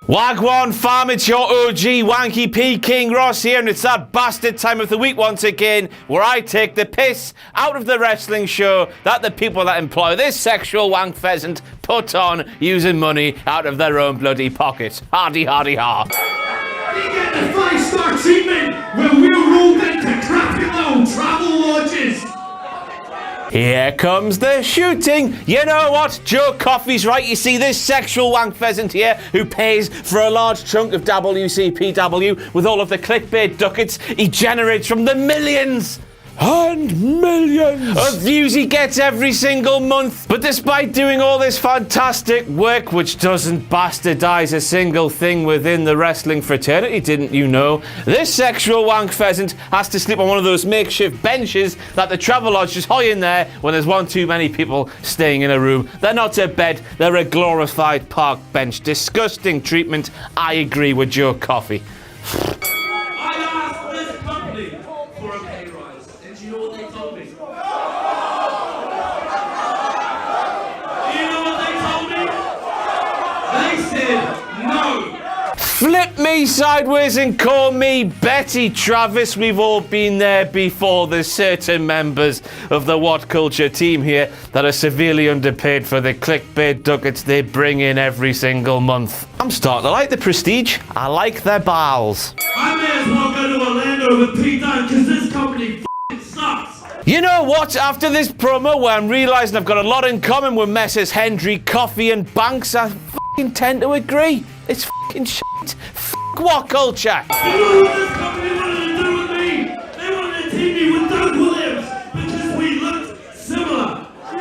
Wagwan fam, it's your OG Wanky P King Ross here, and it's that bastard time of the week once again where I take the piss out of the wrestling show that the people that employ this sexual wank pheasant put on using money out of their own bloody pockets. Hardy, hardy, ha. You get the 5-star treatment when we're rolled into crappy little travel lodges. Here comes the shooting. You know what? Joe Coffey's right. You see this sexual wank pheasant here who pays for a large chunk of WCPW with all of the clickbait ducats he generates from the millions and millions of views he gets every single month. But despite doing all this fantastic work, which doesn't bastardize a single thing within the wrestling fraternity, didn't you know, this sexual wank pheasant has to sleep on one of those makeshift benches that the Travelodge just hire in there when there's one too many people staying in a room. They're not a bed, they're a glorified park bench. Disgusting treatment. I agree with Joe Coffey. Flip me sideways and call me Betty Travis. We've all been there before. There's certain members of the What Culture team here that are severely underpaid for the clickbait ducats they bring in every single month. I'm starting to like the prestige. I like their bowels. I may as well go to Orlando with Pete Dunne because this company f***ing sucks. You know what? After this promo where I'm realising I've got a lot in common with Messrs. Hendry, Coffey and Banks, I f***ing tend to agree. It's f***ing shit. F*** What Culture. You know what this company wanted to do with me? They wanted to team me with Doug Williams because we looked similar. They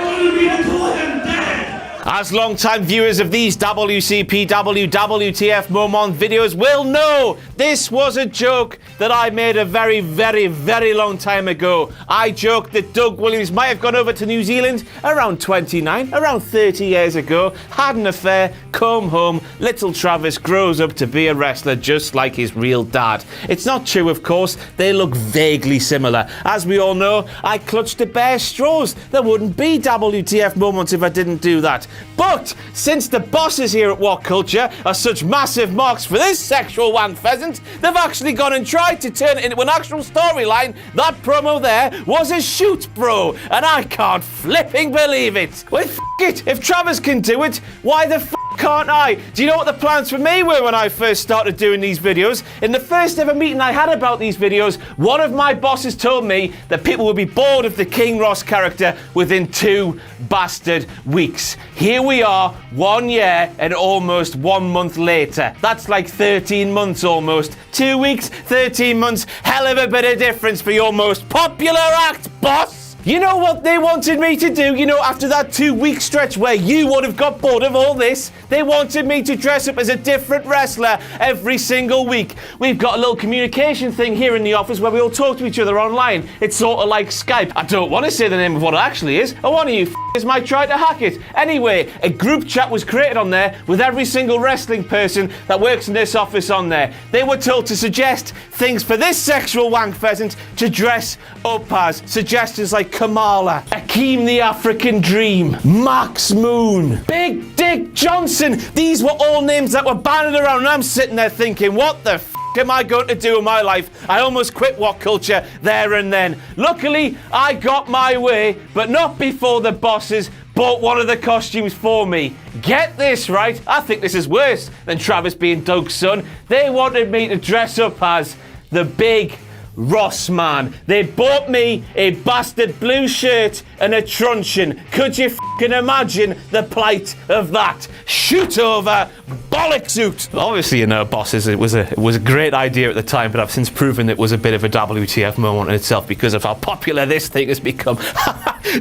wanted me to call him Dad. As long-time viewers of these WCPW WTF Momon videos will know, this was a joke that I made a very, very, very long time ago. I joked that Doug Williams might have gone over to New Zealand around 29, around 30 years ago, had an affair, come home, little Travis grows up to be a wrestler just like his real dad. It's not true, of course. They look vaguely similar. As we all know, I clutched at bare straws. There wouldn't be WTF Moments if I didn't do that. But since the bosses here at What Culture are such massive marks for this sexual wank pheasant, they've actually gone and tried to turn it into an actual storyline. That promo there was a shoot, bro, and I can't flipping believe it. Well, f*** it. If Travis can do it, why the f*** can't I? Do you know what the plans for me were when I first started doing these videos? In the first ever meeting I had about these videos, one of my bosses told me that people would be bored of the King Ross character within 2 bastard weeks. Here we are, 1 year and almost 1 month later. That's like 13 months almost. 2 weeks, 13 months, hell of a bit of difference for your most popular act, boss! You know what they wanted me to do? You know, after that 2-week stretch where you would have got bored of all this, they wanted me to dress up as a different wrestler every single week. We've got a little communication thing here in the office where we all talk to each other online. It's sort of like Skype. I don't want to say the name of what it actually is, or one of you f***ers might try to hack it. Anyway, a group chat was created on there with every single wrestling person that works in this office on there. They were told to suggest things for this sexual wank pheasant to dress up as. Suggestions like Kamala, Akeem the African Dream, Max Moon, Big Dick Johnson. These were all names that were banded around, and I'm sitting there thinking, what the f*** am I going to do in my life? I almost quit What Culture there and then. Luckily, I got my way, but not before the bosses bought one of the costumes for me. Get this, right? I think this is worse than Travis being Doug's son. They wanted me to dress up as the Big Ross Man. They bought me a bastard blue shirt and a truncheon. Could you f***ing imagine the plight of that? Shoot over, bollock suit. Obviously, you know, bosses, it was a great idea at the time, but I've since proven it was a bit of a WTF moment in itself because of how popular this thing has become.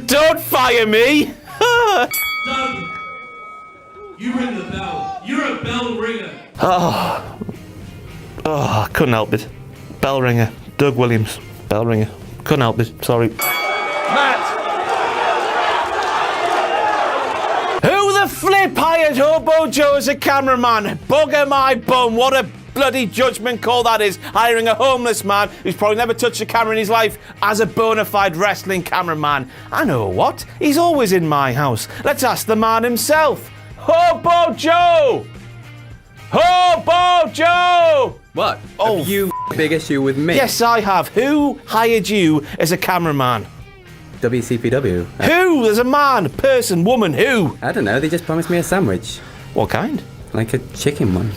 Don't fire me. Doug, you ring the bell. You're a bell ringer. Oh, I couldn't help it. Bell ringer. Doug Williams, bell ringer. Couldn't help it, sorry. Matt! Who the flip hires hired Hobo Joe as a cameraman. Bugger my bum. What a bloody judgment call that is, hiring a homeless man who's probably never touched a camera in his life as a bona fide wrestling cameraman. I know what. He's always in my house. Let's ask the man himself. Hobo Joe! Hobo Joe! What? Oh, have you big issue with me? Yes, I have. Who hired you as a cameraman? WCPW. Who? There's a man, person, woman. Who? I don't know. They just promised me a sandwich. What kind? Like a chicken one.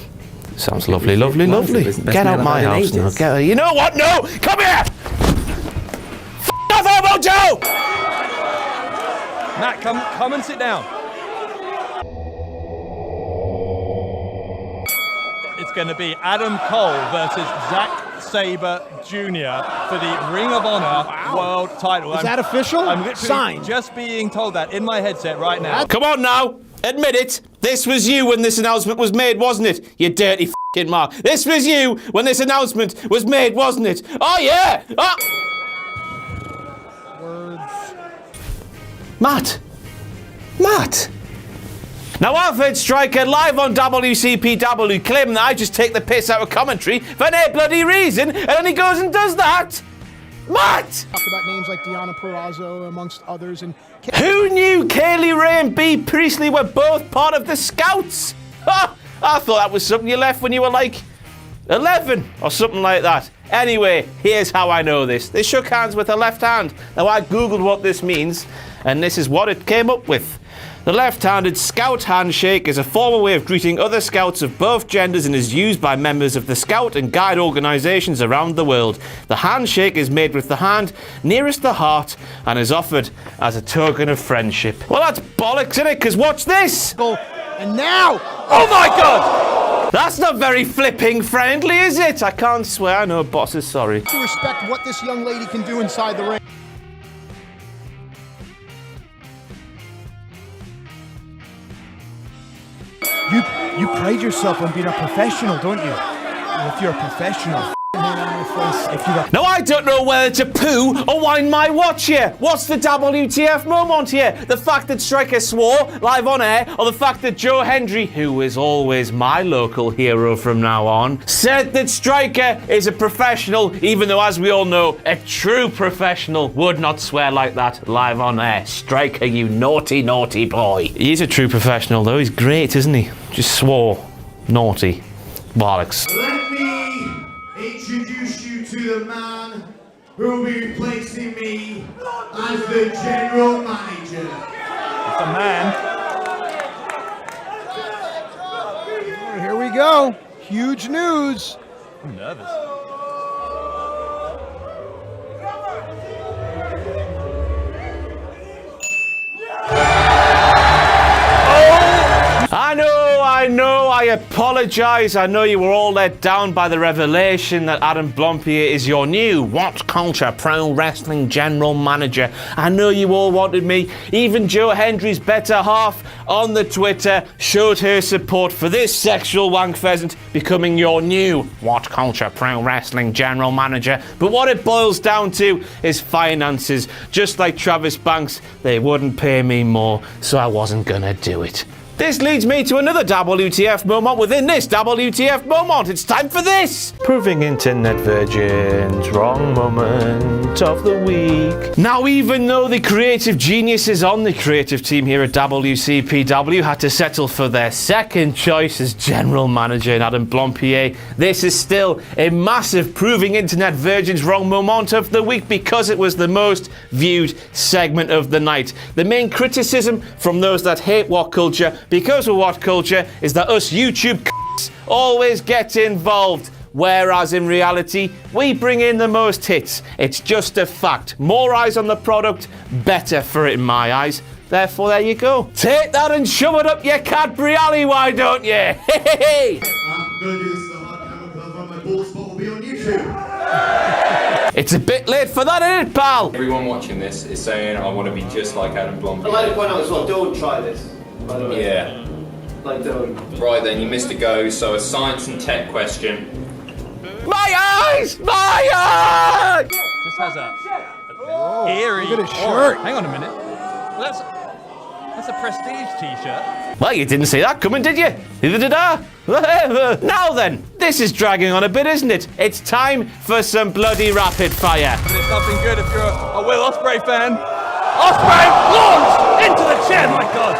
Sounds lovely, lovely, lovely. Get out my house now. Get. You know what? No! Come here! F off, Hobo Joe! Matt, come and sit down. It's going to be Adam Cole versus Zack Sabre Jr. for the Ring of Honor World title. Is that official? I'm literally Signed. just being told that in my headset right now. Come on now! Admit it! This was you when this announcement was made, wasn't it? You dirty f***ing mark. This was you when this announcement was made, wasn't it? Oh yeah! Oh. Matt! Now I've heard Striker live on WCPW claim that I just take the piss out of commentary for no bloody reason, and then he goes and does that! Matt! Talk about names like Deonna Purrazzo, amongst others, and Who knew Kaylee Ray and B. Priestley were both part of the Scouts? Ha! I thought that was something you left when you were like 11 or something like that. Anyway, here's how I know this. They shook hands with the left hand. Now I googled what this means, and this is what it came up with. The left-handed Scout handshake is a formal way of greeting other Scouts of both genders and is used by members of the Scout and Guide organisations around the world. The handshake is made with the hand nearest the heart and is offered as a token of friendship. Well, that's bollocks, isn't it? Because watch this! and now, Oh my God! That's not very flipping friendly, is it? I can't swear. I know, boss is sorry. to respect what this young lady can do inside the ring. You pride yourself on being a professional, don't you? Well, if you're a professional, if you got Now, I don't know whether to poo or wind my watch here. What's the WTF moment here? The fact that Striker swore live on air, or the fact that Joe Hendry, who is always my local hero from now on, said that Striker is a professional, even though, as we all know, a true professional would not swear like that live on air. Striker, you naughty, naughty boy. He's a true professional, though. He's great, isn't he? Just swore. Naughty. Bollocks. Let me introduce you to the man who will be replacing me as the general manager. It's a man. here we go. Huge news. I'm nervous. I know, I apologise. I know you were all let down by the revelation that Adam Blompier is your new What Culture Pro Wrestling General Manager. I know you all wanted me. Even Joe Hendry's better half on the Twitter showed her support for this sexual wank pheasant becoming your new What Culture Pro Wrestling General Manager. But what it boils down to is finances. Just like Travis Banks, they wouldn't pay me more, so I wasn't gonna do it. This leads me to another WTF moment within this WTF moment. It's time for this! Proving internet virgins, wrong moment of the week. Now, even though the creative geniuses on the creative team here at WCPW had to settle for their second choice as general manager in Adam Blompier, this is still a massive proving internet virgins wrong moment of the week because it was the most viewed segment of the night. The main criticism from those that hate What Culture because of What Culture is that us YouTube c***s always get involved, whereas in reality, we bring in the most hits. It's just a fact. More eyes on the product, better for it in my eyes. Therefore, there you go. Take that and shove it up your Cadbury alley, why don't you? Hey, hey, hey. I'm going to do this the hard camera club and my ball spot will be on YouTube. It's a bit late for that, isn't it, pal? Everyone watching this is saying, I want to be just like Adam Blompier. I'd like to point out as well, don't try this, by the way. Yeah. Like, don't. Right then, you missed a go. So a science and tech question. My eyes! My eyes! Just has a eerie. look at his shirt. Hang on a minute. That's a prestige t-shirt. Well, you didn't see that coming, did you? Neither did I. Now then, this is dragging on a bit, isn't it? It's time for some bloody rapid fire. But it's nothing good if you're a Will Ospreay fan. Ospreay launched into the chin. My God.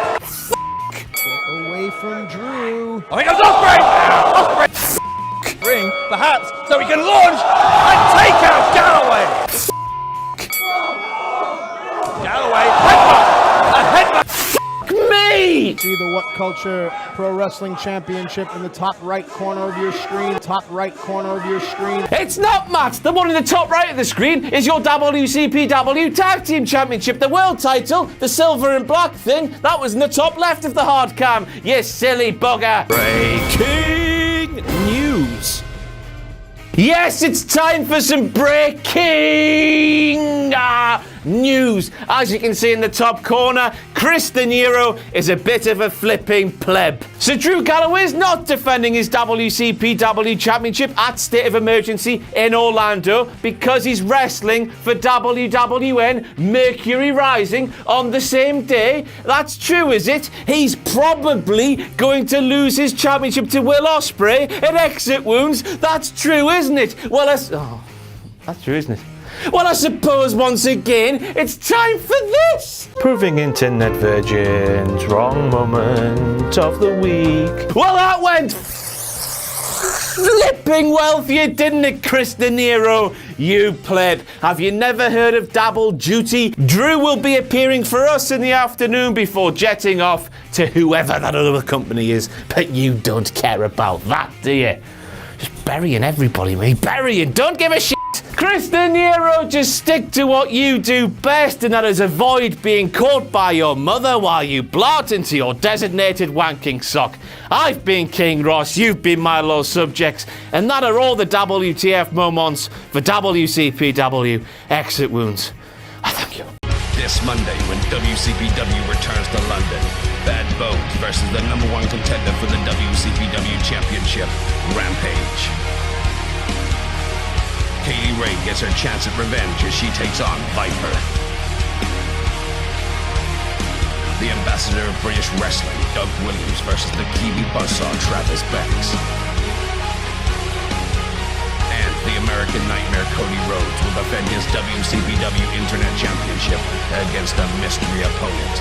Away from Drew. Oh, here comes Ospreay. Ospreay. Ring, perhaps, so he can launch and take out Galloway. Galloway, headbutt. A headbutt. Me! See the What Culture Pro Wrestling Championship in the top right corner of your screen. Top right corner of your screen. It's not, Matt. The one in the top right of the screen is your WCPW Tag Team Championship, the world title, the silver and black thing. That was in the top left of the hard cam. You silly bugger. Breaking news. Yes, it's time for some breaking news. As you can see in the top corner, Chris De Niro is a bit of a flipping pleb. So Drew Galloway is not defending his WCPW Championship at State of Emergency in Orlando because he's wrestling for WWN Mercury Rising on the same day. That's true, is it? He's probably going to lose his championship to Will Ospreay at Exit Wounds. That's true, isn't it? Well, that's true, isn't it? Well, I suppose once again, it's time for this! Proving internet virgins, wrong moment of the week. Well, that went flipping well for you, didn't it, Chris De Niro? You pleb. Have you never heard of Double Duty? Drew will be appearing for us in the afternoon before jetting off to whoever that other company is, but you don't care about that, do you? Just burying everybody, mate. Burying. Don't give a shit. Chris De Niro, just stick to what you do best, and that is avoid being caught by your mother while you blart into your designated wanking sock. I've been King Ross, you've been my low subjects, and that are all the WTF moments for WCPW Exit Wounds. I thank you. This Monday, when WCPW returns to London, Bad Bones versus the #1 contender for the WCPW Championship, Rampage. Katie Ray gets her chance at revenge as she takes on Viper. The ambassador of British wrestling, Doug Williams, versus the Kiwi buzzsaw, Travis Banks. And the American Nightmare, Cody Rhodes, will defend his WCPW Internet Championship against a mystery opponent.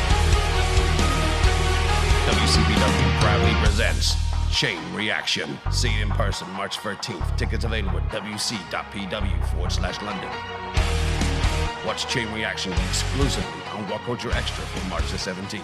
WCPW proudly presents Chain Reaction. See it in person March 13th. Tickets available at wc.pw/London. Watch Chain Reaction exclusively on What Culture Extra from March the 17th.